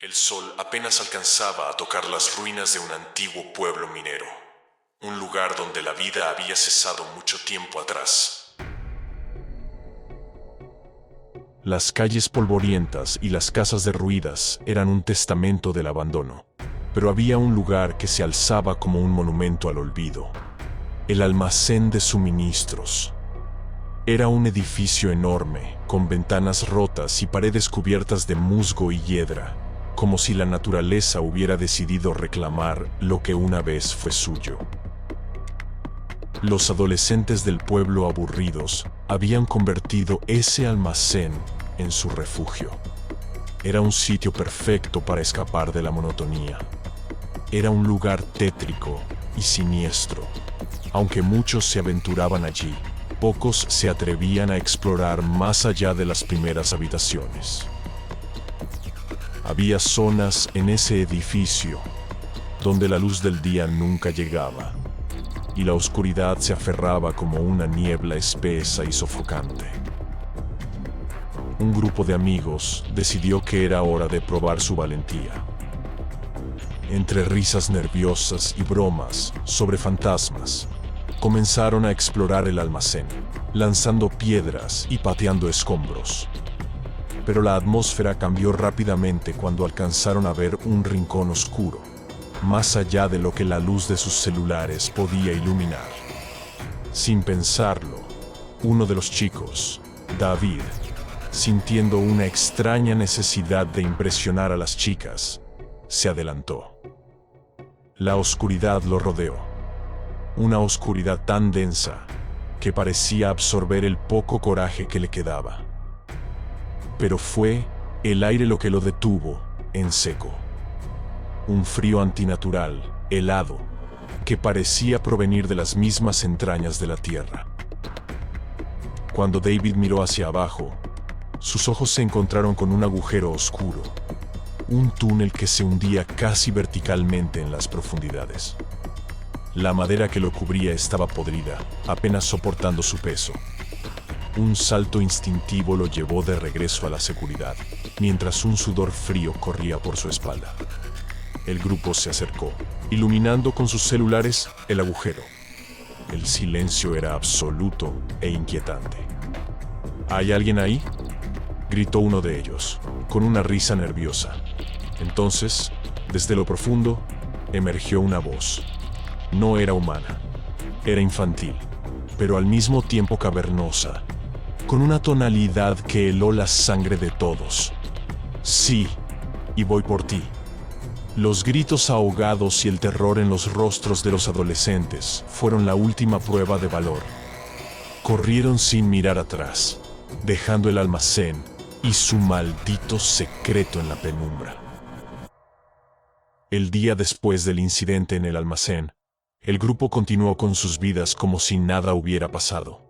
El sol apenas alcanzaba a tocar las ruinas de un antiguo pueblo minero, un lugar donde la vida había cesado mucho tiempo atrás. Las calles polvorientas y las casas derruidas eran un testamento del abandono, pero había un lugar que se alzaba como un monumento al olvido: el almacén de suministros. Era un edificio enorme, con ventanas rotas y paredes cubiertas de musgo y hiedra, como si la naturaleza hubiera decidido reclamar lo que una vez fue suyo. Los adolescentes del pueblo, aburridos, habían convertido ese almacén en su refugio. Era un sitio perfecto para escapar de la monotonía. Era un lugar tétrico y siniestro. Aunque muchos se aventuraban allí, pocos se atrevían a explorar más allá de las primeras habitaciones. Había zonas en ese edificio donde la luz del día nunca llegaba y la oscuridad se aferraba como una niebla espesa y sofocante. Un grupo de amigos decidió que era hora de probar su valentía. Entre risas nerviosas y bromas sobre fantasmas, comenzaron a explorar el almacén, lanzando piedras y pateando escombros. Pero la atmósfera cambió rápidamente cuando alcanzaron a ver un rincón oscuro, más allá de lo que la luz de sus celulares podía iluminar. Sin pensarlo, uno de los chicos, David, sintiendo una extraña necesidad de impresionar a las chicas, se adelantó. La oscuridad lo rodeó, una oscuridad tan densa que parecía absorber el poco coraje que le quedaba. Pero fue el aire lo que lo detuvo en seco. Un frío antinatural, helado, que parecía provenir de las mismas entrañas de la tierra. Cuando David miró hacia abajo, sus ojos se encontraron con un agujero oscuro, un túnel que se hundía casi verticalmente en las profundidades. La madera que lo cubría estaba podrida, apenas soportando su peso. Un salto instintivo lo llevó de regreso a la seguridad, mientras un sudor frío corría por su espalda. El grupo se acercó, iluminando con sus celulares el agujero. El silencio era absoluto e inquietante. ¿Hay alguien ahí?, gritó uno de ellos, con una risa nerviosa. Entonces, desde lo profundo, emergió una voz. No era humana, era infantil, pero al mismo tiempo cavernosa, con una tonalidad que heló la sangre de todos. Sí, y voy por ti. Los gritos ahogados y el terror en los rostros de los adolescentes fueron la última prueba de valor. Corrieron sin mirar atrás, dejando el almacén y su maldito secreto en la penumbra. El día después del incidente en el almacén, el grupo continuó con sus vidas como si nada hubiera pasado.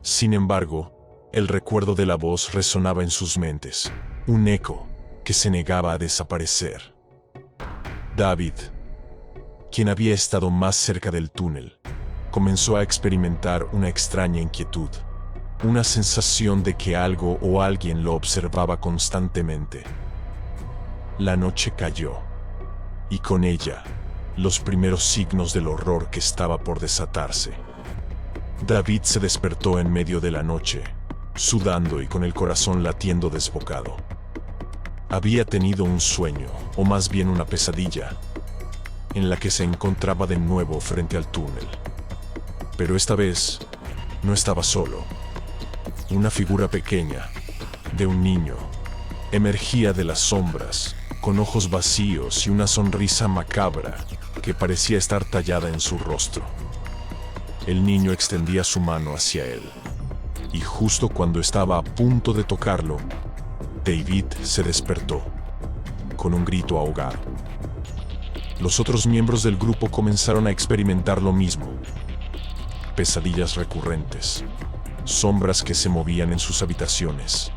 Sin embargo, el recuerdo de la voz resonaba en sus mentes, un eco que se negaba a desaparecer. David, quien había estado más cerca del túnel, comenzó a experimentar una extraña inquietud, una sensación de que algo o alguien lo observaba constantemente. La noche cayó, y con ella, los primeros signos del horror que estaba por desatarse. David se despertó en medio de la noche, sudando y con el corazón latiendo desbocado. Había tenido un sueño, o más bien una pesadilla, en la que se encontraba de nuevo frente al túnel. Pero esta vez, no estaba solo. Una figura pequeña, de un niño, emergía de las sombras, con ojos vacíos y una sonrisa macabra que parecía estar tallada en su rostro. El niño extendía su mano hacia él, y justo cuando estaba a punto de tocarlo, David se despertó, con un grito ahogado. Los otros miembros del grupo comenzaron a experimentar lo mismo. Pesadillas recurrentes, sombras que se movían en sus habitaciones,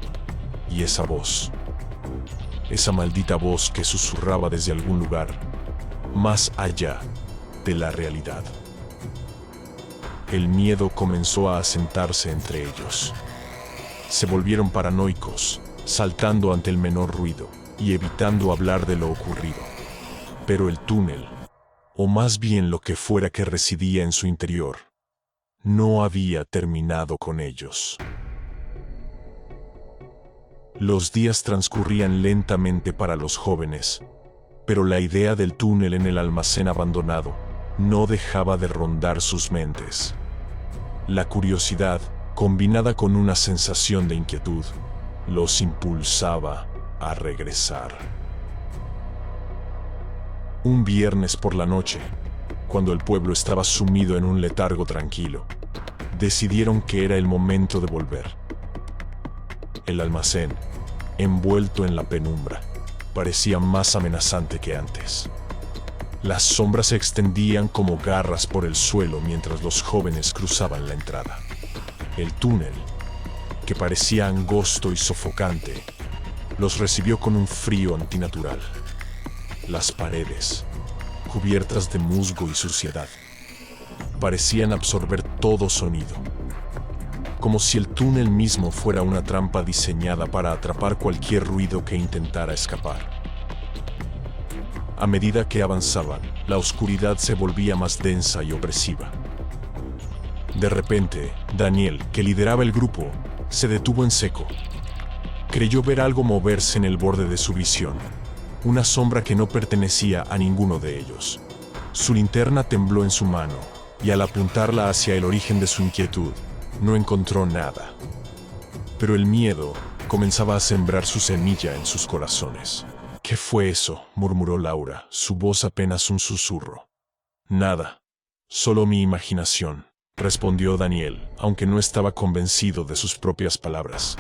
y esa voz, esa maldita voz que susurraba desde algún lugar, más allá de la realidad. El miedo comenzó a asentarse entre ellos. Se volvieron paranoicos, saltando ante el menor ruido, y evitando hablar de lo ocurrido. Pero el túnel, o más bien lo que fuera que residía en su interior, no había terminado con ellos. Los días transcurrían lentamente para los jóvenes, pero la idea del túnel en el almacén abandonado no dejaba de rondar sus mentes. La curiosidad, combinada con una sensación de inquietud, los impulsaba a regresar. Un viernes por la noche, cuando el pueblo estaba sumido en un letargo tranquilo, decidieron que era el momento de volver. El almacén, envuelto en la penumbra, parecía más amenazante que antes. Las sombras se extendían como garras por el suelo mientras los jóvenes cruzaban la entrada. El túnel, que parecía angosto y sofocante, los recibió con un frío antinatural. Las paredes, cubiertas de musgo y suciedad, parecían absorber todo sonido, como si el túnel mismo fuera una trampa diseñada para atrapar cualquier ruido que intentara escapar. A medida que avanzaban, la oscuridad se volvía más densa y opresiva. De repente, Daniel, que lideraba el grupo, se detuvo en seco. Creyó ver algo moverse en el borde de su visión, una sombra que no pertenecía a ninguno de ellos. Su linterna tembló en su mano, y al apuntarla hacia el origen de su inquietud, no encontró nada. Pero el miedo comenzaba a sembrar su semilla en sus corazones. «¿Qué fue eso?», murmuró Laura, su voz apenas un susurro. «Nada, solo mi imaginación», respondió Daniel, aunque no estaba convencido de sus propias palabras.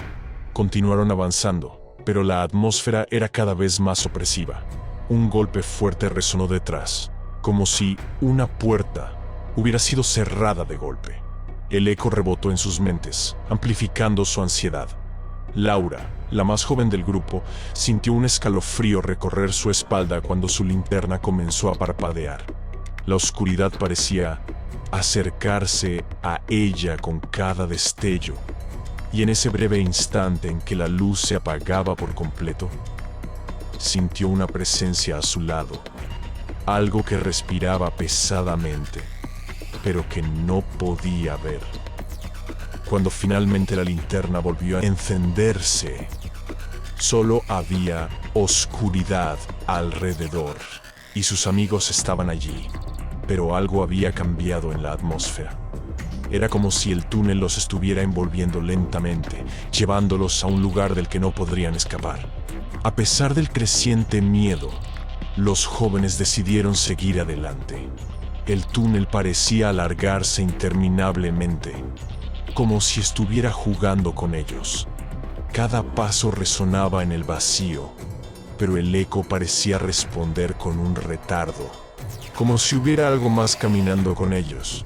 Continuaron avanzando, pero la atmósfera era cada vez más opresiva. Un golpe fuerte resonó detrás, como si una puerta hubiera sido cerrada de golpe. El eco rebotó en sus mentes, amplificando su ansiedad. Laura, la más joven del grupo, sintió un escalofrío recorrer su espalda cuando su linterna comenzó a parpadear. La oscuridad parecía acercarse a ella con cada destello, y en ese breve instante en que la luz se apagaba por completo, sintió una presencia a su lado, algo que respiraba pesadamente, pero que no podía ver. Cuando finalmente la linterna volvió a encenderse, solo había oscuridad alrededor, y sus amigos estaban allí, pero algo había cambiado en la atmósfera. Era como si el túnel los estuviera envolviendo lentamente, llevándolos a un lugar del que no podrían escapar. A pesar del creciente miedo, los jóvenes decidieron seguir adelante. El túnel parecía alargarse interminablemente, como si estuviera jugando con ellos. Cada paso resonaba en el vacío, pero el eco parecía responder con un retardo, como si hubiera algo más caminando con ellos.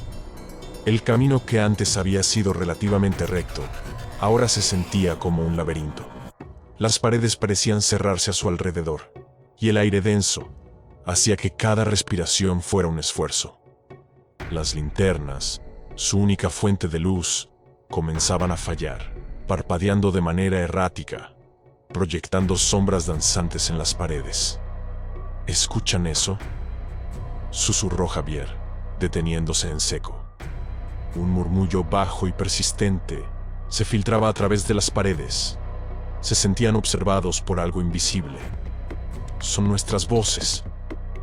El camino que antes había sido relativamente recto, ahora se sentía como un laberinto. Las paredes parecían cerrarse a su alrededor, y el aire denso hacía que cada respiración fuera un esfuerzo. Las linternas, su única fuente de luz, comenzaban a fallar, parpadeando de manera errática, proyectando sombras danzantes en las paredes. ¿Escuchan eso?, susurró Javier, deteniéndose en seco. Un murmullo bajo y persistente se filtraba a través de las paredes. Se sentían observados por algo invisible. «Son nuestras voces»,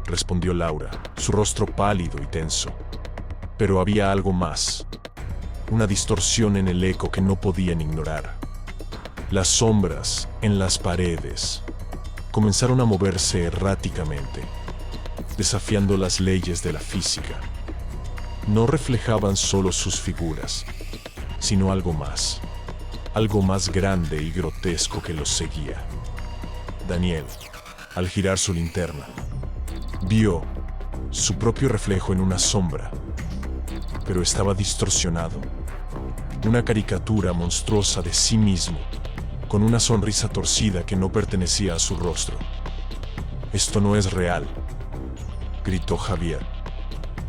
respondió Laura, su rostro pálido y tenso. Pero había algo más, una distorsión en el eco que no podían ignorar. Las sombras en las paredes comenzaron a moverse erráticamente, desafiando las leyes de la física. No reflejaban solo sus figuras, sino algo más grande y grotesco que los seguía. Daniel, al girar su linterna, vio su propio reflejo en una sombra, pero estaba distorsionado. Una caricatura monstruosa de sí mismo, con una sonrisa torcida que no pertenecía a su rostro. «Esto no es real», gritó Javier,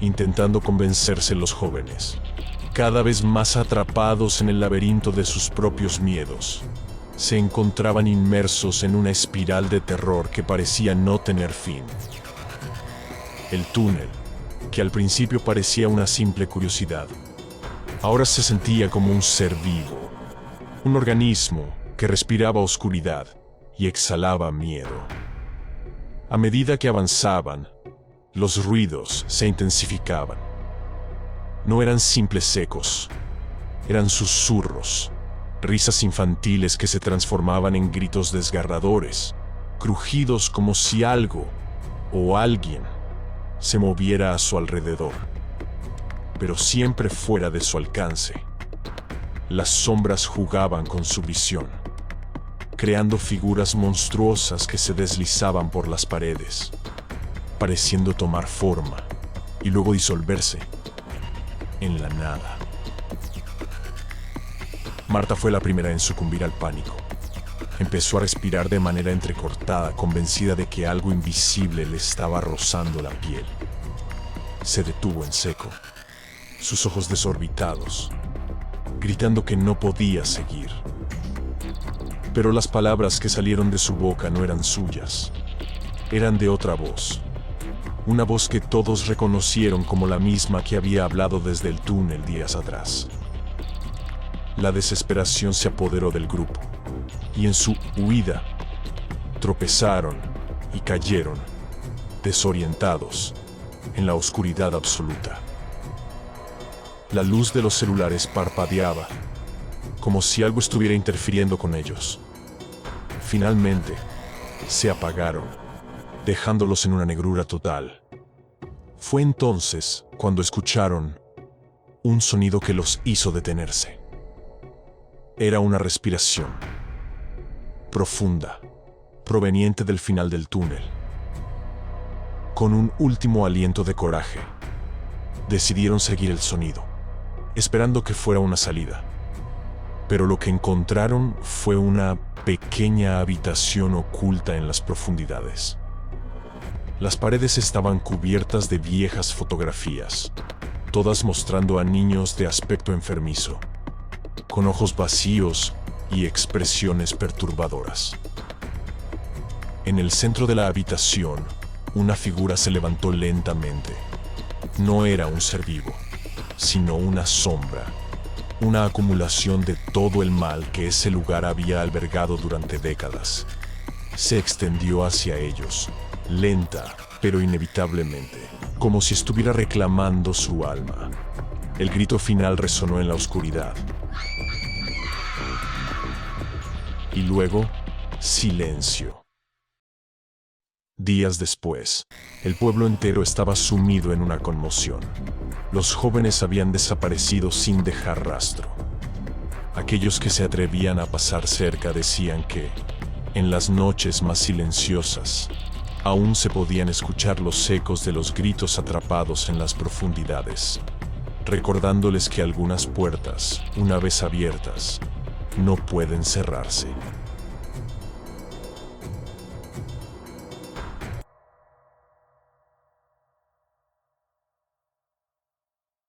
intentando convencerse los jóvenes, cada vez más atrapados en el laberinto de sus propios miedos. se encontraban inmersos en una espiral de terror que parecía no tener fin. El túnel, que al principio parecía una simple curiosidad, ahora se sentía como un ser vivo, un organismo que respiraba oscuridad y exhalaba miedo. A medida que avanzaban, los ruidos se intensificaban. No eran simples ecos, eran susurros, risas infantiles que se transformaban en gritos desgarradores, crujidos como si algo o alguien se moviera a su alrededor, pero siempre fuera de su alcance. Las sombras jugaban con su visión, creando figuras monstruosas que se deslizaban por las paredes, pareciendo tomar forma y luego disolverse en la nada. Marta fue la primera en sucumbir al pánico. Empezó a respirar de manera entrecortada, convencida de que algo invisible le estaba rozando la piel. Se detuvo en seco, sus ojos desorbitados, gritando que no podía seguir. Pero las palabras que salieron de su boca no eran suyas, eran de otra voz. Una voz que todos reconocieron como la misma que había hablado desde el túnel días atrás. La desesperación se apoderó del grupo, y en su huida, tropezaron y cayeron, desorientados, en la oscuridad absoluta. La luz de los celulares parpadeaba, como si algo estuviera interfiriendo con ellos. Finalmente, se apagaron, dejándolos en una negrura total. Fue entonces cuando escucharon un sonido que los hizo detenerse. Era una respiración profunda, proveniente del final del túnel. Con un último aliento de coraje, decidieron seguir el sonido, esperando que fuera una salida. Pero lo que encontraron fue una pequeña habitación oculta en las profundidades. Las paredes estaban cubiertas de viejas fotografías, todas mostrando a niños de aspecto enfermizo, con ojos vacíos y expresiones perturbadoras. En el centro de la habitación, una figura se levantó lentamente. No era un ser vivo, sino una sombra, una acumulación de todo el mal que ese lugar había albergado durante décadas. Se extendió hacia ellos, lenta, pero inevitablemente, como si estuviera reclamando su alma. El grito final resonó en la oscuridad. Y luego, silencio. Días después, el pueblo entero estaba sumido en una conmoción. Los jóvenes habían desaparecido sin dejar rastro. Aquellos que se atrevían a pasar cerca decían que, en las noches más silenciosas, aún se podían escuchar los ecos de los gritos atrapados en las profundidades, recordándoles que algunas puertas, una vez abiertas, no pueden cerrarse.